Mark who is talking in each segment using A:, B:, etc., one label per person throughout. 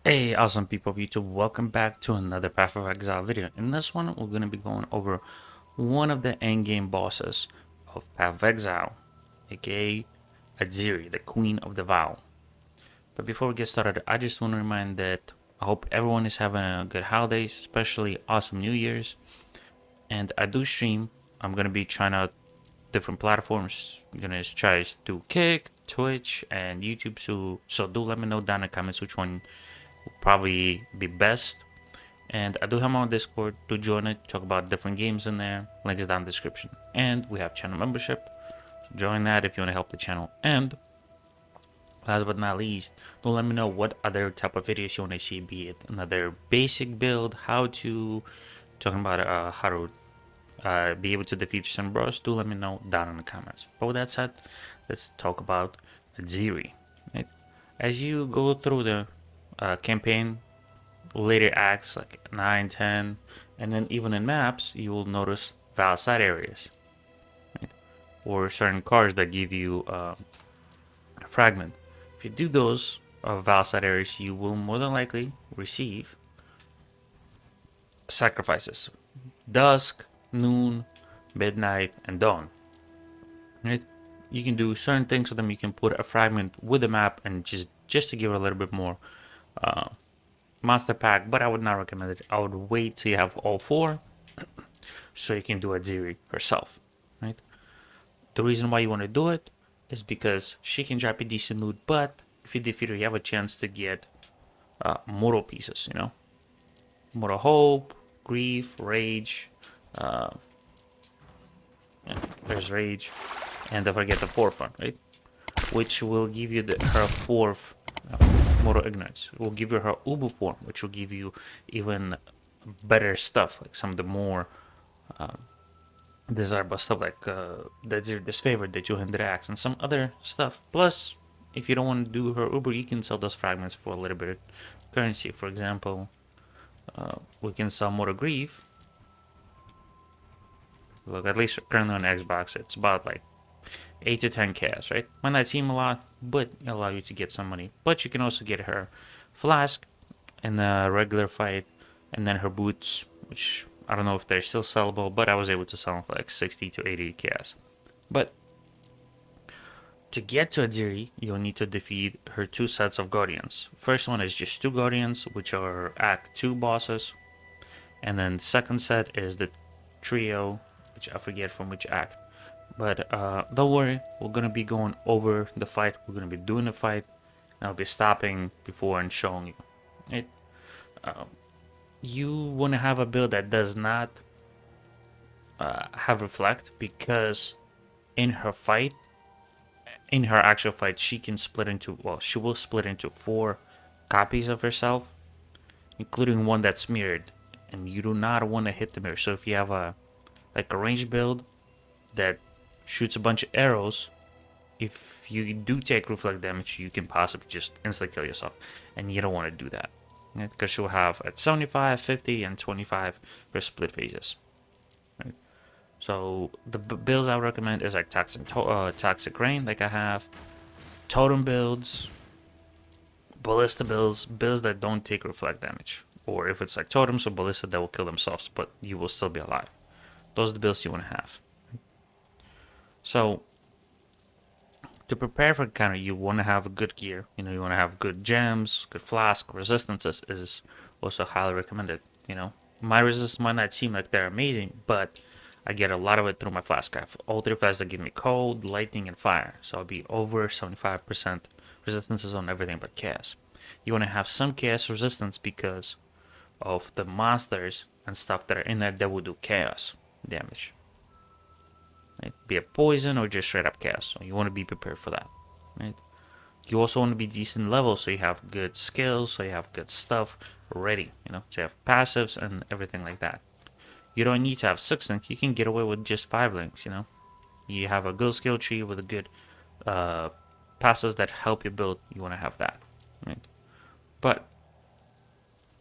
A: Hey, awesome people of YouTube, welcome back to another Path of Exile video. In this one, we're going to be going over one of the endgame bosses of Path of Exile, aka Atziri, the Queen of the Vaal. But before we get started, I just want to remind that I hope everyone is having a good holidays, especially awesome New Year's. And I do stream. I'm going to be trying out different platforms. I'm going to try to do Kick, Twitch, and YouTube. So do let me know down in the comments which one will probably be best. And I do have my own Discord to join it, talk about different games in there. Link is down in the description. And we have channel membership. So join that if you want to help the channel. And last but not least, don't let me know what other type of videos you want to see, be it another basic build, how to, talking about how to be able to defeat some bros. Do let me know down in the comments. But with that said, let's talk about Atziri. Right? As you go through the campaign, later acts like 9, 10, and then even in maps, you will notice Vaal side areas, right? Or certain cards that give you a fragment. If you do those Vaal side areas, you will more than likely receive sacrifices. Dusk, noon, midnight, and dawn. Right? You can do certain things with them. You can put a fragment with the map and just to give it a little bit more uh, monster pack, but I would not recommend it. I would wait till you have all four so you can do Atziri herself, right? The reason why you want to do it is because she can drop a decent loot, but if you defeat her, you have a chance to get mortal pieces, Mortal Hope, Grief, Rage, uh, yeah, there's Rage, and don't forget the fourth one, right? Which will give you her fourth Mortal Ignorance. It will give you her Ubu form, which will give you even better stuff, like some of the more desirable stuff like that's your disfavored, the 200 axe, and some other stuff. Plus, if you don't want to do her Uber, you can sell those fragments for a little bit of currency. For example, we can sell Mortal Grief. Look, at least currently on Xbox, it's about like 8 to 10 chaos, right? Might not seem a lot, but it'll allow you to get some money. But you can also get her flask in the regular fight, and then her boots, which I don't know if they're still sellable, but I was able to sell them for like 60 to 80 chaos. But to get to Atziri, you'll need to defeat her two sets of guardians. First one is just two guardians, which are Act 2 bosses, and then the second set is the trio, which I forget from which act. But don't worry, we're gonna be going over the fight. We're gonna be doing the fight, and I'll be stopping before and showing you. It. You want to have a build that does not have reflect, because in her fight, in her actual fight, she can split into, well, she will split into four copies of herself, including one that's mirrored, and you do not want to hit the mirror. So if you have a like a ranged build that shoots a bunch of arrows, if you do take reflect damage, you can possibly just instantly kill yourself, and you don't want to do that, right? Because she'll have at 75, 50, and 25 her split phases. Right? So the builds I would recommend is like toxic rain, like I have, totem builds, ballista builds that don't take reflect damage, or if it's like totems or ballista that will kill themselves, but you will still be alive. Those are the builds you want to have. So to prepare for counter, you want to have good gear. You want to have good gems, good flask, resistances is also highly recommended. My resistance might not seem like they're amazing, but I get a lot of it through my flask. I have all three flasks that give me cold, lightning, and fire. So I'll be over 75% resistances on everything but chaos. You want to have some chaos resistance because of the monsters and stuff that are in there that will do chaos damage. Right? Be it poison or just straight up chaos. So you want to be prepared for that. Right? You also want to be decent level, so you have good skills, so you have good stuff ready. So you have passives and everything like that. You don't need to have 6 links. You can get away with just 5 links. You have a good skill tree with a good passives that help you build. You want to have that, right? But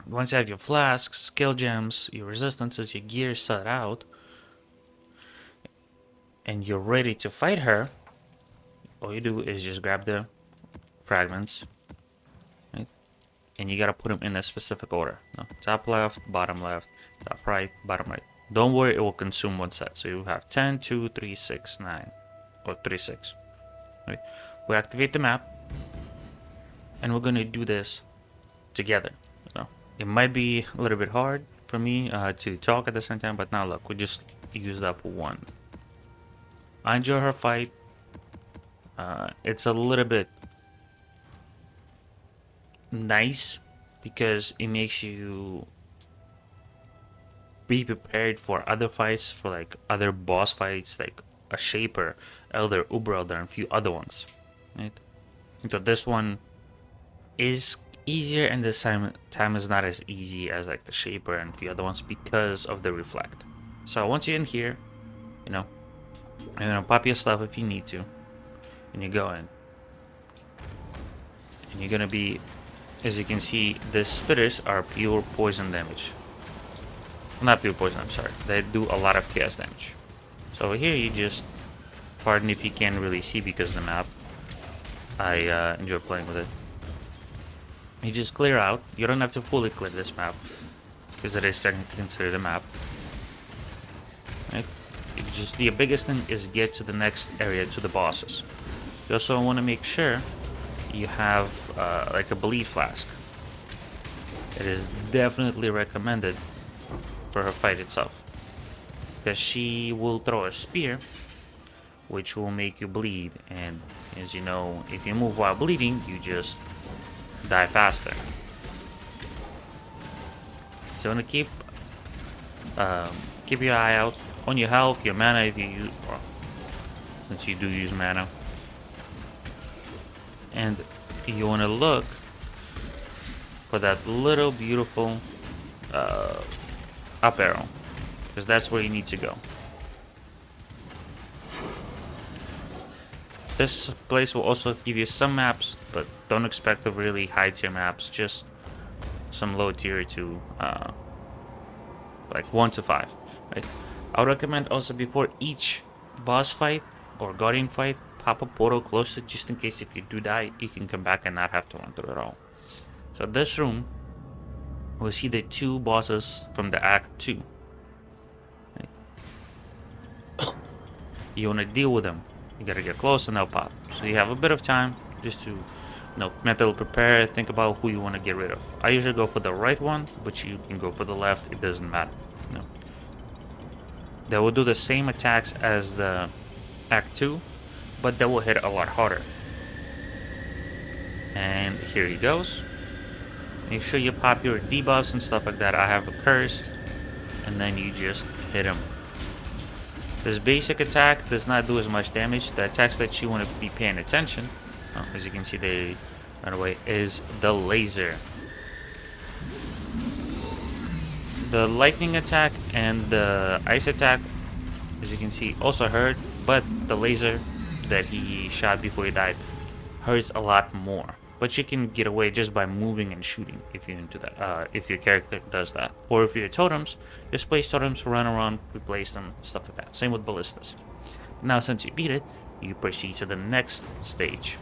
A: once you have your flasks, skill gems, your resistances, your gear set out, and you're ready to fight her, all you do is just grab the fragments, right? and you gotta put them in a specific order. No, top left, top right, bottom right. Don't worry, it will consume one set. So you have 10, 2, 3, 6, 9, or 3, 6. Right? We activate the map, and we're gonna do this together. So it might be a little bit hard for me to talk at the same time, but now look, we just used up one. I enjoy her fight. It's a little bit nice because it makes you be prepared for other fights, for like other boss fights, like a Shaper, Elder, Uber Elder, and a few other ones. Right? So this one is easier, and this time is not as easy as like the Shaper and a few other ones because of the reflect. So once you're in here, you know, you're gonna pop your stuff if you need to, and you go in, and you're gonna be, as you can see, the spitters are pure poison damage. Not pure poison, I'm sorry. They do a lot of chaos damage. So here you just, pardon if you can't really see because of the map. I enjoy playing with it. You just clear out. You don't have to fully clear this map because it is technically considered a map. Right? The biggest thing is get to the next area, to the bosses. You also want to make sure you have like a bleed flask. It is definitely recommended for her fight itself, because she will throw a spear which will make you bleed, and as you know, if you move while bleeding, you just die faster. So you want to keep your eye out on your health, your mana if you use, well, since you do use mana, and you want to look for that little beautiful up arrow, because that's where you need to go. This place will also give you some maps, but don't expect the really high tier maps, just some low tier to like 1 to 5, right? I would recommend also before each boss fight or guardian fight, pop a portal closer, just in case if you do die, you can come back and not have to run through it all. So this room, we'll see the 2 bosses from the Act 2. Right? You want to deal with them. You gotta get close and they'll pop. So you have a bit of time just to, mentally prepare, think about who you want to get rid of. I usually go for the right one, but you can go for the left, it doesn't matter. They will do the same attacks as the Act 2, but they will hit a lot harder. And here he goes. Make sure you pop your debuffs and stuff like that. I have a curse, and then you just hit him. This basic attack does not do as much damage. The attacks that you want to be paying attention, as you can see, they run away, is the laser. The lightning attack and the ice attack, as you can see, also hurt, but the laser that he shot before he died hurts a lot more. But you can get away just by moving and shooting if you're into that. If your character does that, or if you're totems, just place totems, run around, replace them, stuff like that. Same with ballistas. Now, since you beat it, you proceed to the next stage.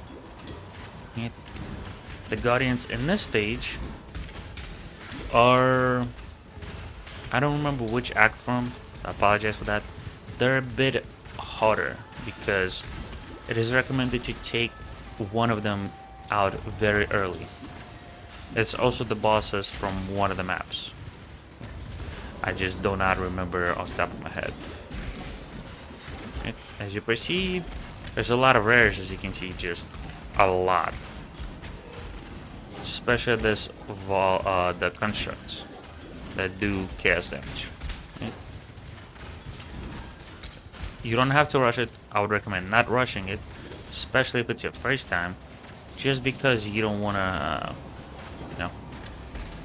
A: And the guardians in this stage are, I don't remember which act from. I apologize for that. They're a bit harder because it is recommended to take one of them out very early. It's also the bosses from one of the maps. I just do not remember off the top of my head. As you proceed, there's a lot of rares, as you can see, just a lot. Especially this Vaal, the constructs that do chaos damage. You don't have to rush it. I would recommend not rushing it, especially if it's your first time, just because you don't want to,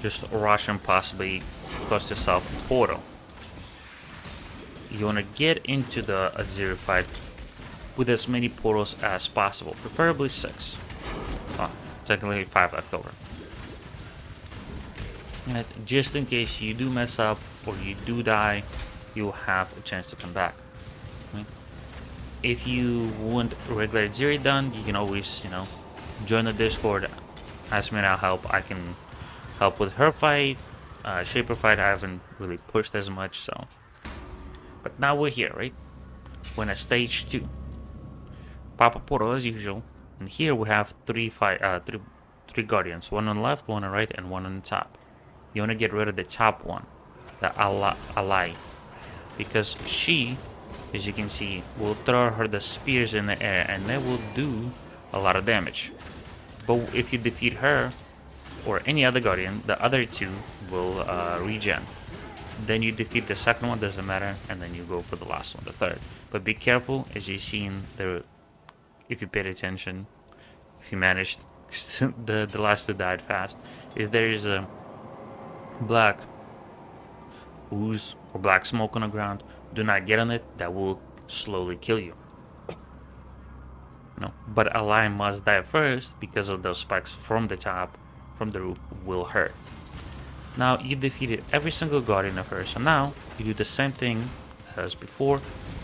A: just rush and possibly cost yourself a portal. You want to get into the Atziri fight with as many portals as possible, preferably 6. Technically 5 left over. And just in case you do mess up or you do die, you'll have a chance to come back. If you want regular Atziri done, you can always, join the Discord, ask me and I'll help. I can help with her fight. Shaper fight I haven't really pushed as much, so. But now we're here, right? We're in stage 2. Pop a portal as usual. And here we have three guardians. One on the left, one on the right, and one on the top. You want to get rid of the top one, the ally. Because she, as you can see, will throw her the spears in the air, and they will do a lot of damage. But if you defeat her, or any other guardian, the other two will regen. Then you defeat the second one, doesn't matter, and then you go for the last one, the third. But be careful, as you've seen, if you paid attention, if you managed, the last two died fast, is there is a black ooze or black smoke on the ground. Do not get on it, that will slowly kill you. But ally must die first because of those spikes from the top, from the roof, will hurt. Now you defeated every single guardian of her, so now you do the same thing as before,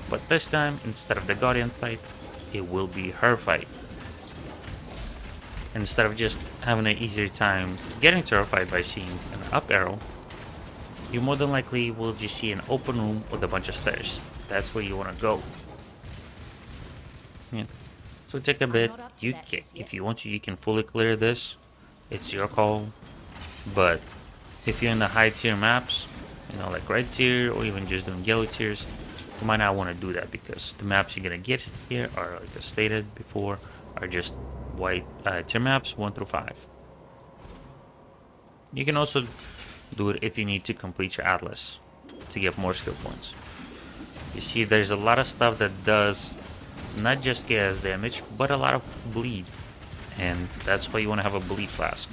A: but this time instead of the guardian fight, it will be her fight. Instead of just having an easier time getting to her fight by seeing an up arrow, you more than likely will just see an open room with a bunch of stairs. That's where you want to go. Yeah. So take a bit. If you want to, you can fully clear this. It's your call. But if you're in the high tier maps, like red tier or even just doing yellow tiers, you might not want to do that because the maps you're gonna get here are, like I stated before, are just white tier maps 1 through 5. You can also do it if you need to complete your atlas to get more skill points. You see, there's a lot of stuff that does not just gas damage, but a lot of bleed, and that's why you want to have a bleed flask.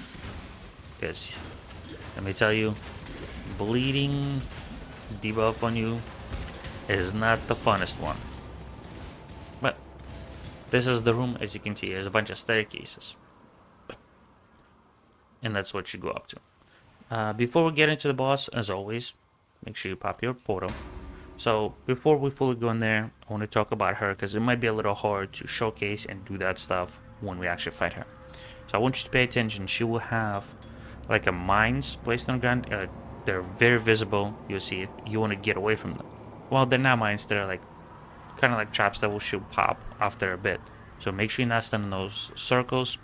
A: Because let me tell you, bleeding debuff on you is not the funnest one. But this is the room, as you can see. There's a bunch of staircases, and that's what you go up to. Before we get into the boss, as always, make sure you pop your portal. So before we fully go in there, I want to talk about her because it might be a little hard to showcase and do that stuff when we actually fight her. So I want you to pay attention. She will have like a mines placed on the ground. They're very visible. You'll see it. You want to get away from them. Well, they're not mines. They're like kind of like traps that will shoot pop after a bit. So make sure you're not standing in those circles.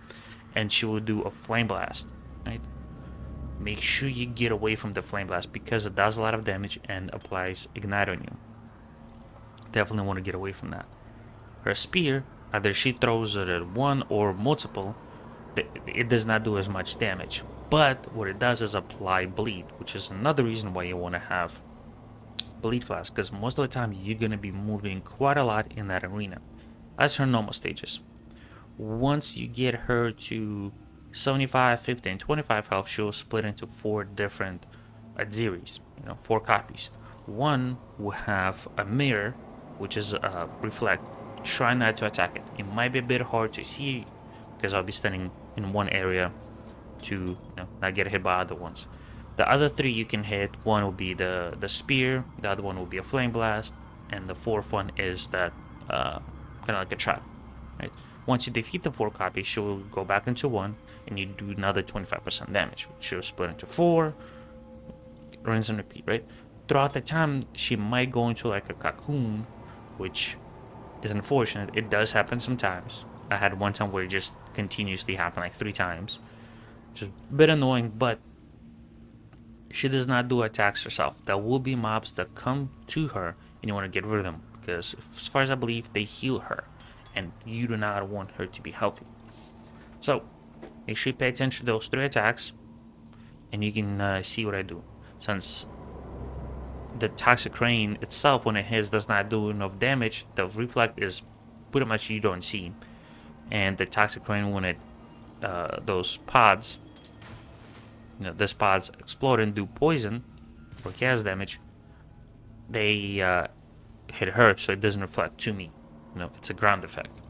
A: And she will do a flame blast, right? Make sure you get away from the flame blast because it does a lot of damage and applies ignite on you. Definitely want to get away from that. Her spear, either she throws it at one or multiple, it does not do as much damage. But what it does is apply bleed, which is another reason why you want to have bleed flask, because most of the time you're going to be moving quite a lot in that arena. That's her normal stages. Once you get her to 75, 50, and 25 health, she'll split into 4 different Atziris, 4 copies. One will have a mirror, which is a reflect. Try not to attack it. It might be a bit hard to see because I'll be standing in one area to not get hit by other ones. The other 3 you can hit. One will be the spear, the other one will be a flame blast, and the 4th one is that kind of like a trap, right? Once you defeat the 4 copies, she will go back into 1, and you do another 25% damage. She'll split into 4, rinse and repeat, right? Throughout the time, she might go into like a cocoon, which is unfortunate. It does happen sometimes. I had one time where it just continuously happened like 3 times, which is a bit annoying, but she does not do attacks herself. There will be mobs that come to her, and you want to get rid of them, because as far as I believe, they heal her. And you do not want her to be healthy. So make sure you pay attention to those 3 attacks, and you can see what I do. Since the toxic rain itself, when it hits, does not do enough damage, the reflect is pretty much you don't see. And the toxic rain, when it those pods, these pods explode and do poison or gas damage, they hit her, so it doesn't reflect to me. It's a ground effect.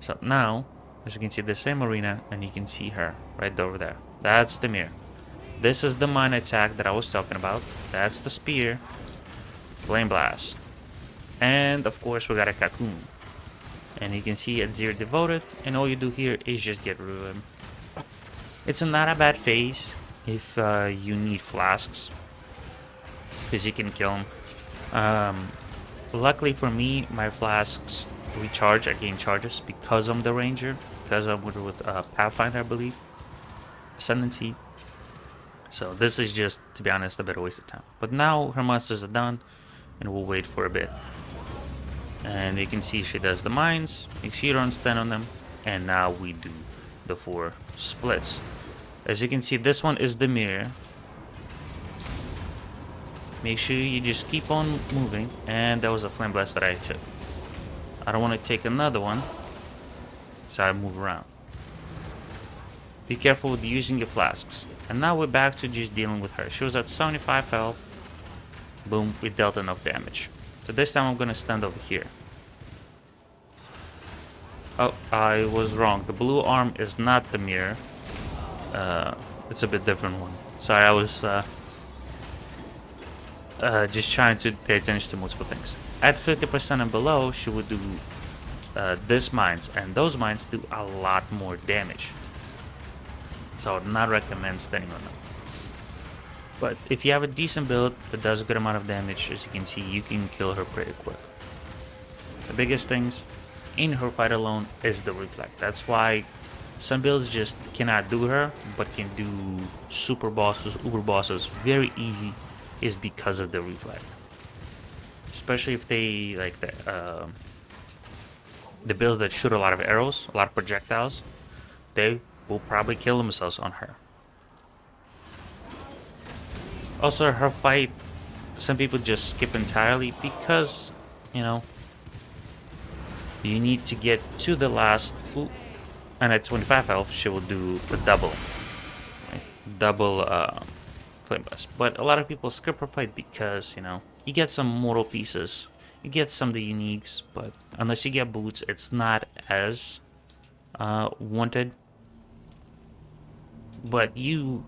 A: So now, as you can see, the same arena, and you can see her right over there. That's the mirror. This is the mine attack that I was talking about. That's the spear, flame blast, and of course we got a cocoon. And you can see Atziri devoted, and all you do here is just get rid of him. It's not a bad phase if you need flasks, because you can kill them. Luckily for me, my flasks recharge. I gain charges because I'm the ranger, because I'm with Pathfinder, I believe, Ascendancy. So this is just, to be honest, a bit of a waste of time. But now her monsters are done, and we'll wait for a bit. And you can see she does the mines, makes you don't stand on them, and now we do the 4 splits. As you can see, this one is the mirror. Make sure you just keep on moving, and that was a flame blast that I took. I don't want to take another one, so I move around. Be careful with using your flasks. And now we're back to just dealing with her. She was at 75 health. Boom, we dealt enough damage. So this time I'm gonna stand over here. Oh, I was wrong. The blue arm is not the mirror. It's a bit different one. Sorry, I was just trying to pay attention to multiple things. At 50% and below, she would do this mines, and those mines do a lot more damage. So I would not recommend standing on them. But if you have a decent build that does a good amount of damage, as you can see, you can kill her pretty quick. The biggest things in her fight alone is the reflect. That's why some builds just cannot do her, but can do super bosses, uber bosses very easy, is because of the reflect. Especially if they like the builds that shoot a lot of arrows, a lot of projectiles, they will probably kill themselves on her. Also, her fight, some people just skip entirely because, you know, you need to get to the last. Ooh, and at 25 health, she will do the double. Right? Double flame blast. But a lot of people skip her fight because, you know, you get some mortal pieces. You get some of the uniques, but unless you get boots, it's not as wanted. But you,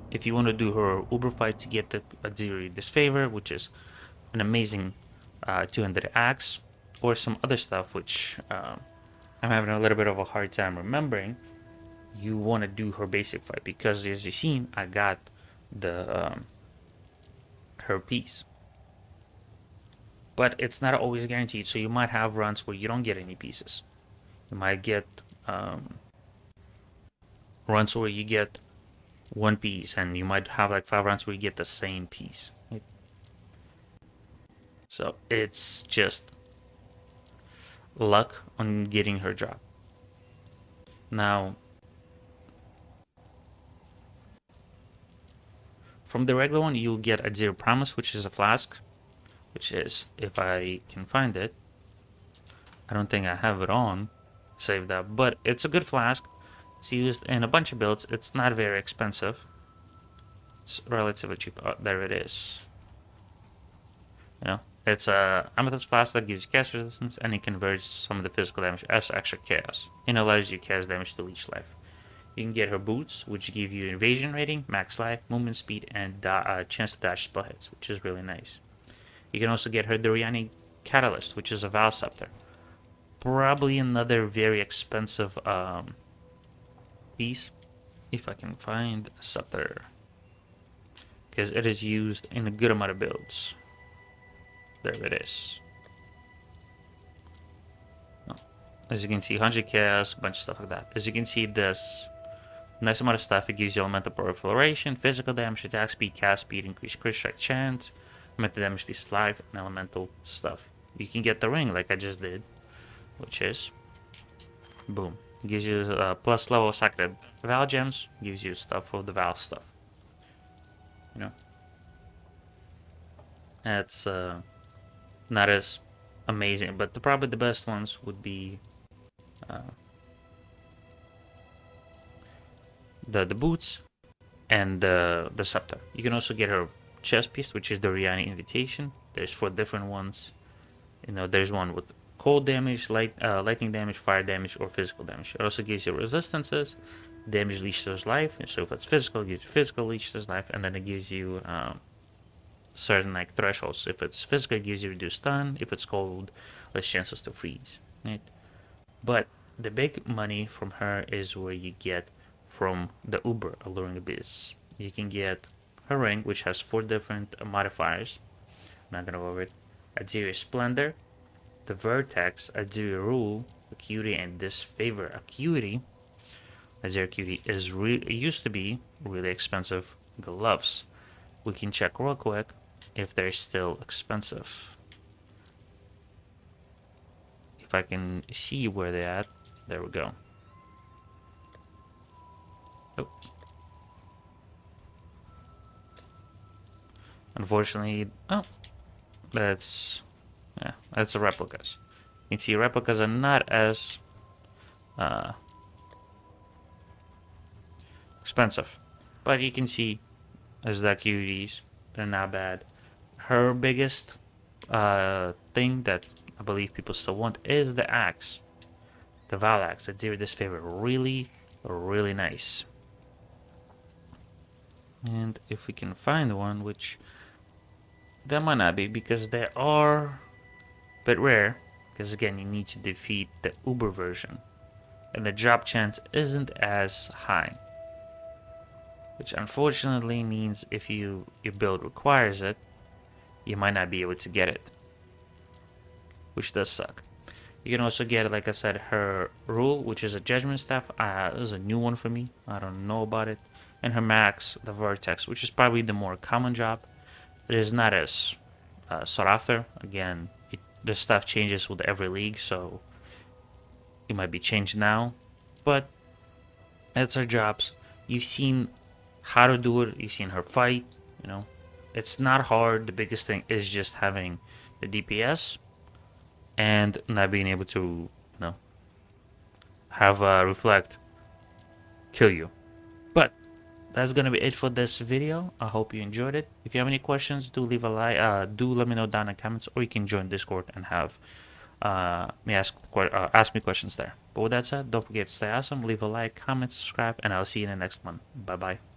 A: if you want to do her uber fight to get the Atziri Disfavor, which is an amazing 200 axe, or some other stuff which I'm having a little bit of a hard time remembering, you want to do her basic fight, because as you've seen, I got the her piece. But it's not always guaranteed, so you might have runs where you don't get any pieces. You might get runs where you get one piece, and you might have like 5 runs where you get the same piece. Right? So it's just luck on getting her drop. Now, from the regular one, you'll get a Zero Promise, which is a flask, which is, if I can find it, I don't think I have it on, save that, but it's a good flask. It's used in a bunch of builds. It's not very expensive. It's relatively cheap. Oh, there it is. You know, it's a amethyst flask that gives you chaos resistance, and it converts some of the physical damage as extra chaos. It allows you chaos damage to each life. You can get her boots, which give you invasion rating, max life, movement speed, and chance to dodge spell hits, which is really nice. You can also get her Doriani Catalyst, which is a Vaal scepter. Probably another very expensive piece, if I can find a scepter, because it is used in a good amount of builds. There it is. Oh. As you can see, 100 chaos, a bunch of stuff like that. As you can see, this nice amount of stuff. It gives you elemental proliferation, physical damage, attack speed, cast speed, increased crit strike chance, elemental damage this life, and elemental stuff. You can get the ring like I just did, which is boom. It gives you plus level sacred Vaal gems, gives you stuff for the Vaal stuff. You know, that's not as amazing, but probably the best ones would be the boots and the scepter. You can also get her chest piece, which is the Rihanna Invitation. There's 4 different ones. You know, there's one with cold damage, lightning damage, fire damage, or physical damage. It also gives you resistances, damage leech to his life. So if it's physical, it gives you physical leech to his life, and then it gives you certain like thresholds. If it's physical, it gives you reduced stun. If it's cold, less chances to freeze. Right? But the big money from her is where you get from the Uber Alluring Abyss. You can get her ring, which has 4 different modifiers. I'm not gonna go over it. Atziri Splendor, the Vertex, Atziri Rule, Acuity, and Disfavor Acuity. Atziri Acuity used to be really expensive gloves. We can check real quick if they're still expensive. If I can see where they're at, there we go. Oh. Unfortunately, oh, that's the replicas. You can see replicas are not as expensive, but you can see as the cuties, they're not bad. Her biggest thing that I believe people still want is the axe, the Vaal axe. Atziri Disfavor, really, really nice. And if we can find one, which that might not be because they are a bit rare, because again you need to defeat the Uber version and the drop chance isn't as high, which unfortunately means if your build requires it, you might not be able to get it, which does suck. You can also get, like I said, her rule, which is a judgment staff. This is a new one for me, I don't know about it. And her max, the Vertex, which is probably the more common job. It is not as sought after. Again, the stuff changes with every league, so it might be changed now. But it's her jobs. You've seen how to do it. You've seen her fight. You know, it's not hard. The biggest thing is just having the DPS and not being able to, have Reflect kill you. But that's gonna be it for this video. I hope you enjoyed it. If you have any questions, do leave a like. Do let me know down in the comments, or you can join Discord and have me ask me questions there. But with that said, don't forget to stay awesome. Leave a like, comment, subscribe, and I'll see you in the next one. Bye bye.